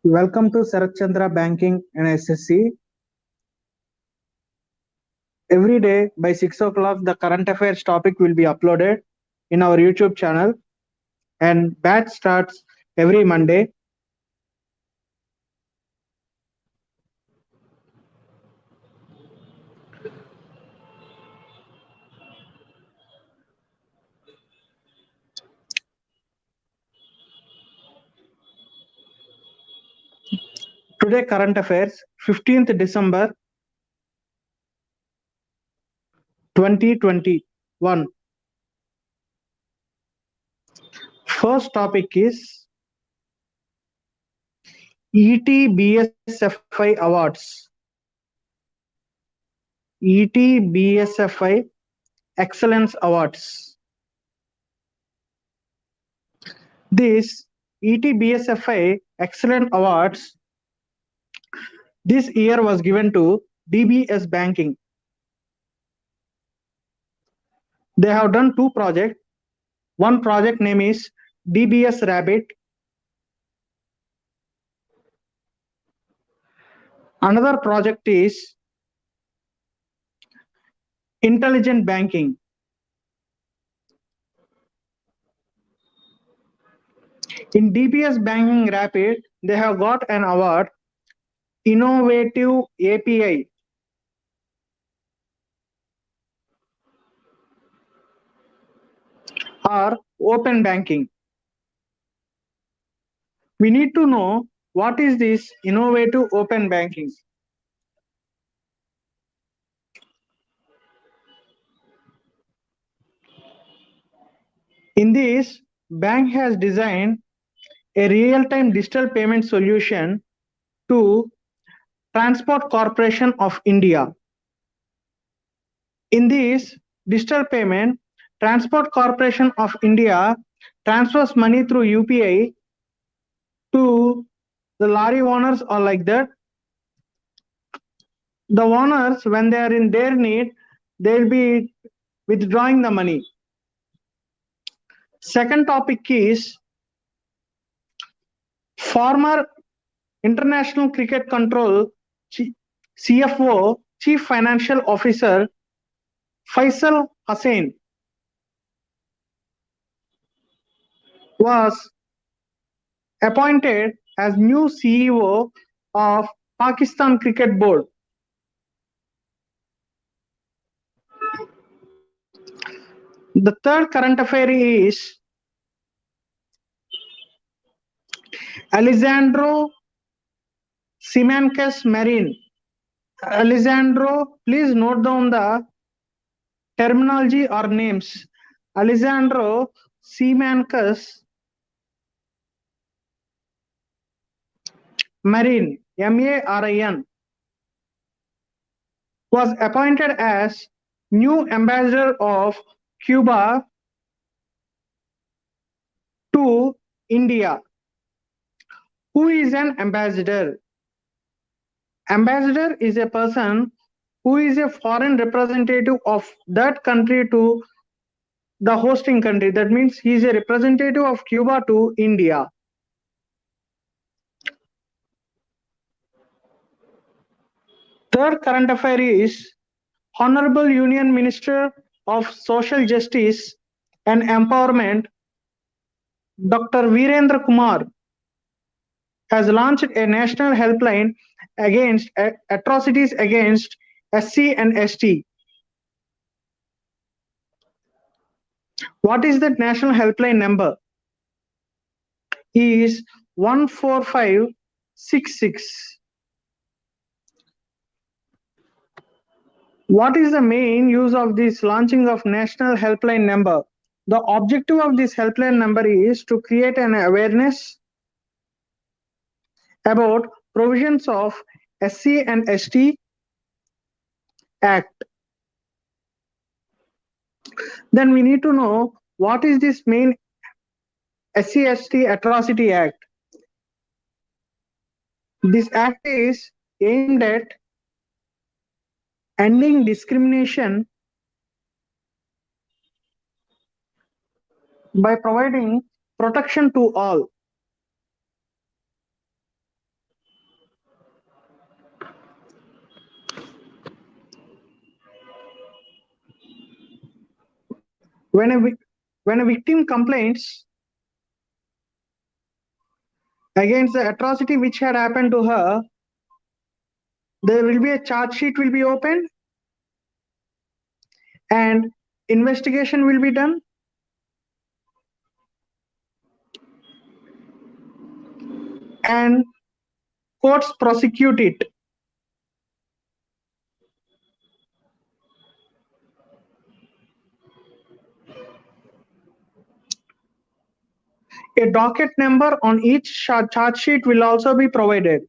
Welcome to Sarat Chandra Banking and SSC. Every day by 6 o'clock, the current affairs topic will be uploaded in our YouTube channel, and batch starts every Monday. Today, current affairs, 15th December 2021. First topic is ETBSFI Awards. ETBSFI Excellence Awards. This ETBSFI Excellent Awards this year was given to DBS Banking. They have done two projects. One project name is DBS Rabbit. Another project is Intelligent Banking. In DBS Banking Rapid, they have got an award, Innovative API. Or Open Banking. We need to know what is this Innovative Open Banking. In this, bank has designed a real-time digital payment solution to Transport Corporation of India. In this digital payment, Transport Corporation of India transfers money through UPI to the lorry owners or like that. The owners, when they are in their need, they will be withdrawing the money. Second topic is former International Cricket Control CFO, Chief Financial Officer Faisal Hussain was appointed as new CEO of Pakistan Cricket Board. The third current affair is Alessandro Simancas Marin. Alessandro, please note down the terminology or names. Alessandro Simancas Marin, Marin, was appointed as new ambassador of Cuba to India. Who is an ambassador? Ambassador is a person who is a foreign representative of that country to the hosting country. That means he is a representative of Cuba to India. Third current affair is Honorable Union Minister of Social Justice and Empowerment, Dr. Virendra Kumar, has launched a national helpline against atrocities against SC and ST. What is that national helpline number? Is 14566. What is the main use of this launching of national helpline number? The objective of this helpline number is to create an awareness about provisions of SC and ST Act. Then we need to know what is this main SC/ST Atrocity Act. This act is aimed at ending discrimination by providing protection to all. When a victim complains against the atrocity which had happened to her, there will be a charge sheet will be opened and investigation will be done, and courts prosecute it. A docket number on each charge sheet will also be provided.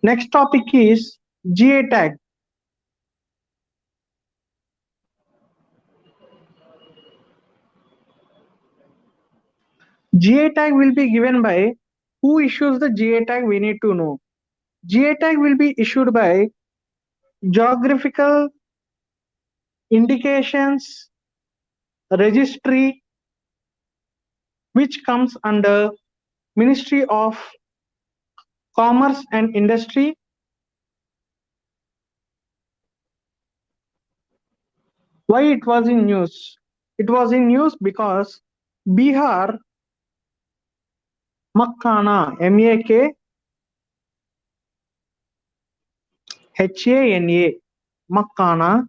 Next topic is GA tag. GA tag will be given by who issues the GA tag, we need to know. GA tag will be issued by Geographical Indications Registry, which comes under Ministry of Commerce and Industry. Why it was in news? It was in news because Bihar Makhana, MAKHANA, Makhana,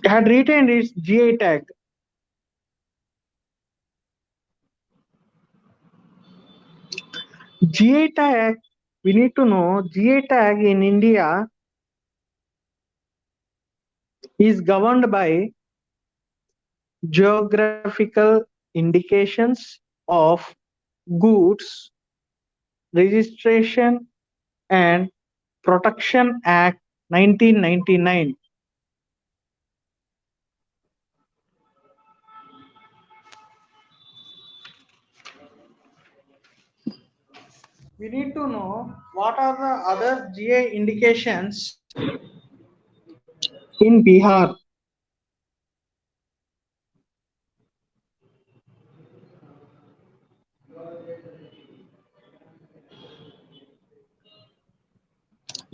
had retained its GI tag. GI tag, we need to know, GI tag in India is governed by Geographical Indications of Goods Registration and Protection Act 1999. We need to know what are the other GI indications in Bihar.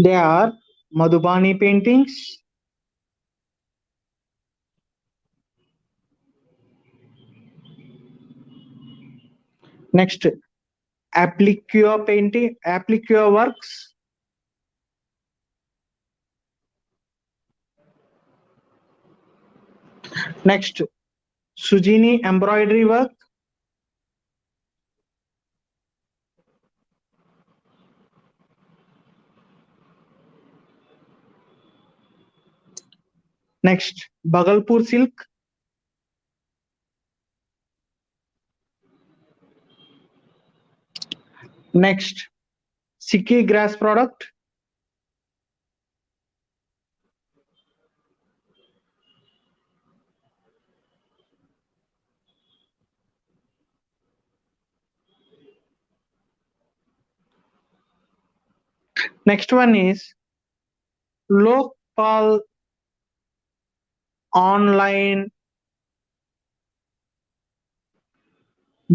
They are Madhubani paintings, next applique painting, applique works, next Sujini embroidery work, next Bhagalpur silk, next Sikki grass product, next one is Lokpal online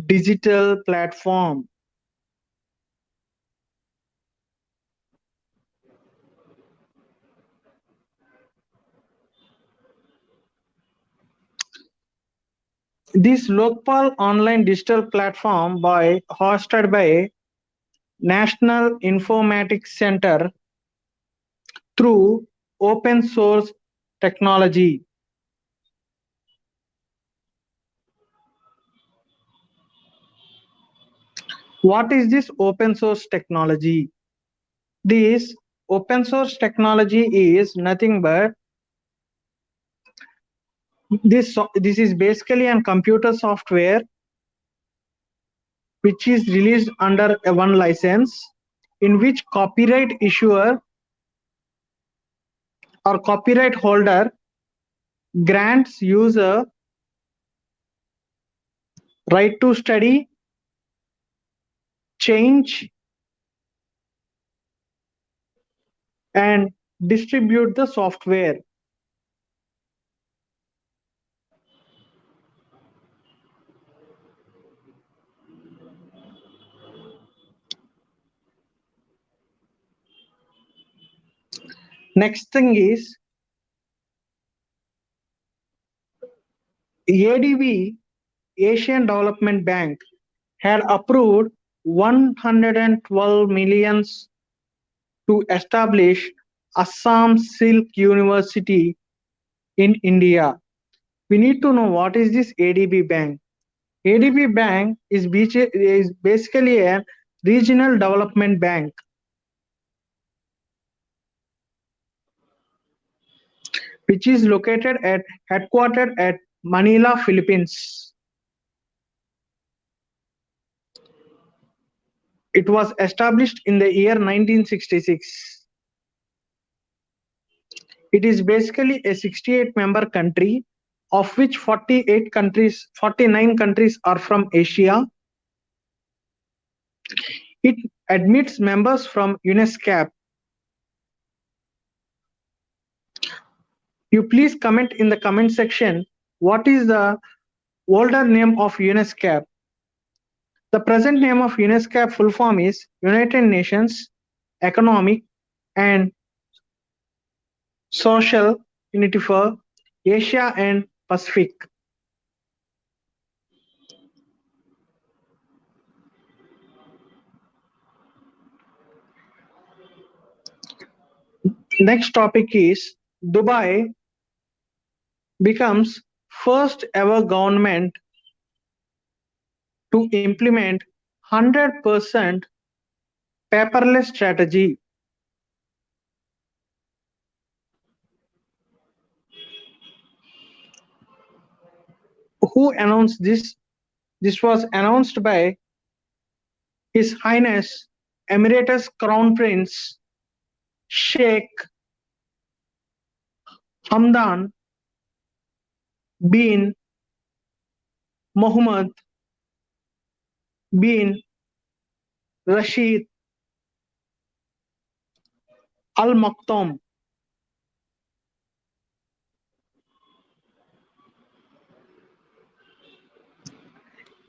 digital platform. This Lokpal online digital platform hosted by National Informatics Center through open source technology. What is this open source technology? This open source technology is nothing but this is basically a computer software which is released under a one license, in which copyright issuer or copyright holder grants user right to study, change, and distribute the software. Next thing is ADB, Asian Development Bank, had approved 112 millions to establish Assam Silk University in India. We need to know what is this ADB Bank. ADB Bank is basically a regional development bank. Which is headquartered at Manila, Philippines. It was established in the year 1966. It is basically a 68-member country, of which 49 countries are from Asia. It admits members from UNESCAP. You please comment in the comment section what is the older name of UNESCAP. The present name of UNESCAP full form is United Nations Economic and Social Unity for Asia and Pacific. Next topic is Dubai becomes first ever government to implement 100% paperless strategy. Who announced this? This was announced by His Highness Emeritus Crown Prince Sheikh Hamdan bin Mohammed bin Rashid Al Maktoum.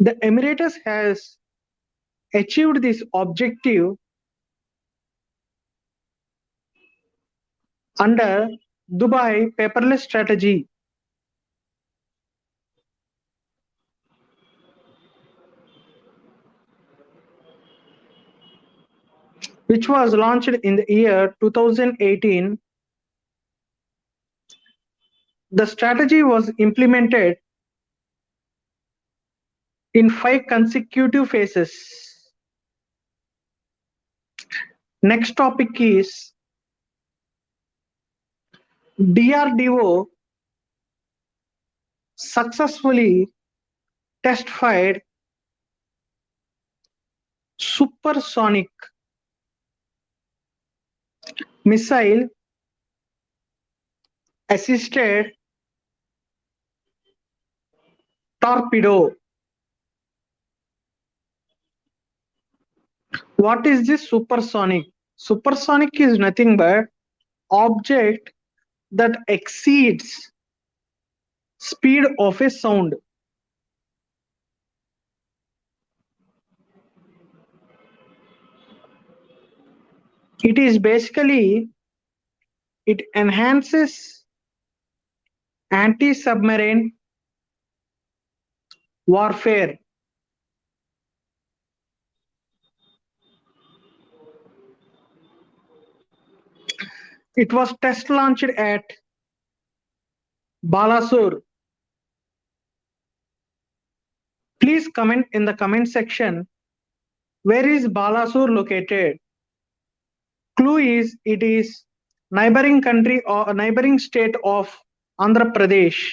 The Emeritus has achieved this objective under Dubai paperless strategy. Which was launched in the year 2018. The strategy was implemented in 5 consecutive phases. Next topic is DRDO successfully test fired supersonic missile assisted torpedo. What is this supersonic? Supersonic is nothing but object that exceeds speed of a sound. It is basically, it enhances anti-submarine warfare. It was test launched at Balasore. Please comment in the comment section, where is Balasore located? Clue is, it is neighboring country or neighboring state of Andhra Pradesh.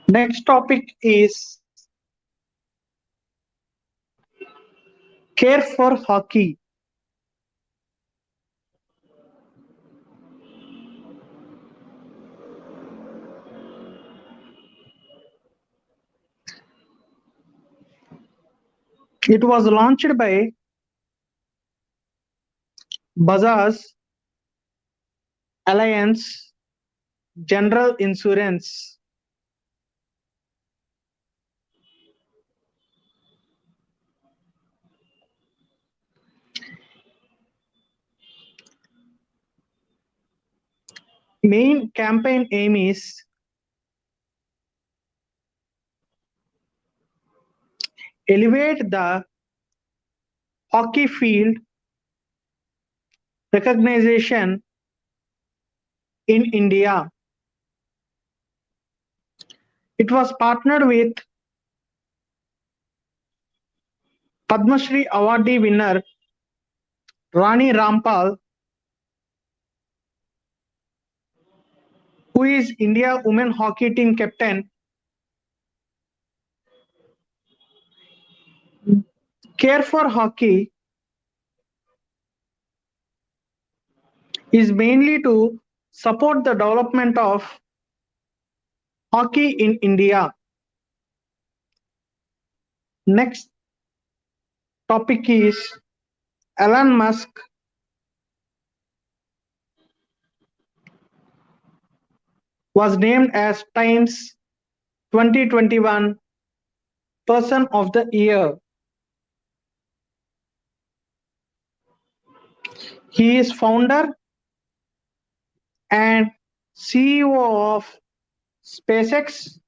Next topic is Care for Hockey. It was launched by Bajaj Allianz General Insurance. Main campaign aim is elevate the hockey field recognition in India. It was partnered with Padma Shri awardee winner Rani Rampal, who is India women hockey team captain. Care for Hockey is mainly to support the development of hockey in India. Next topic is Elon Musk was named as Times 2021 Person of the Year. He is founder and CEO of SpaceX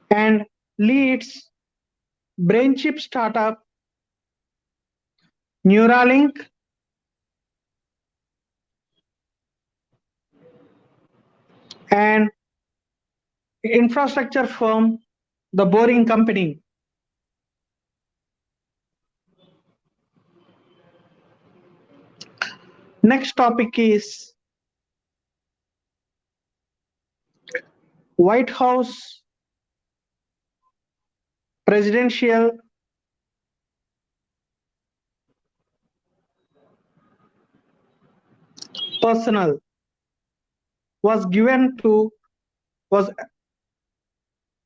and leads brain chip startup Neuralink and infrastructure firm The Boring Company. Next topic is White House presidential personnel was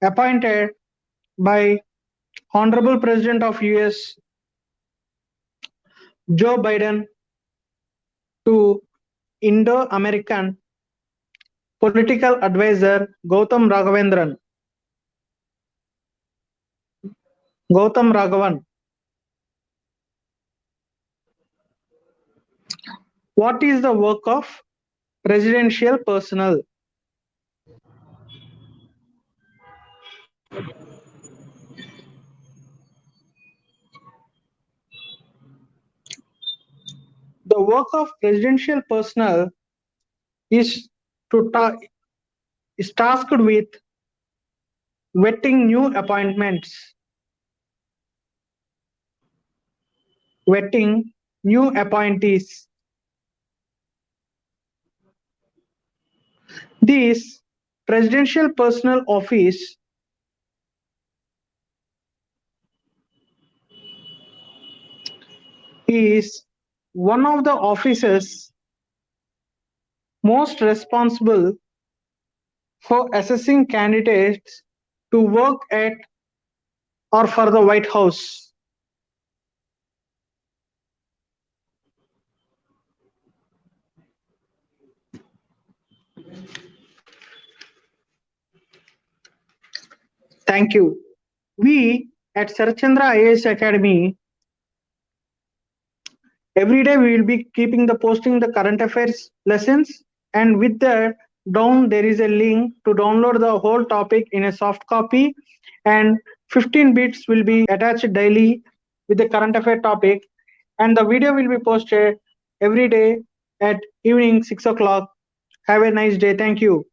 appointed by Honorable President of US Joe Biden to Indo-American political advisor Gautam Raghavendran. Gautam Raghavan. What is the work of presidential personnel? The work of presidential personnel is is tasked with vetting new appointments, vetting new appointees. This presidential personnel office is one of the offices most responsible for assessing candidates to work at or for the White House. Thank you. We at Sarachandra IAS Academy, every day we will be keeping the posting the current affairs lessons, and with that down there is a link to download the whole topic in a soft copy, and 15 bits will be attached daily with the current affair topic, and the video will be posted every day at evening 6 o'clock. Have a nice day. Thank you.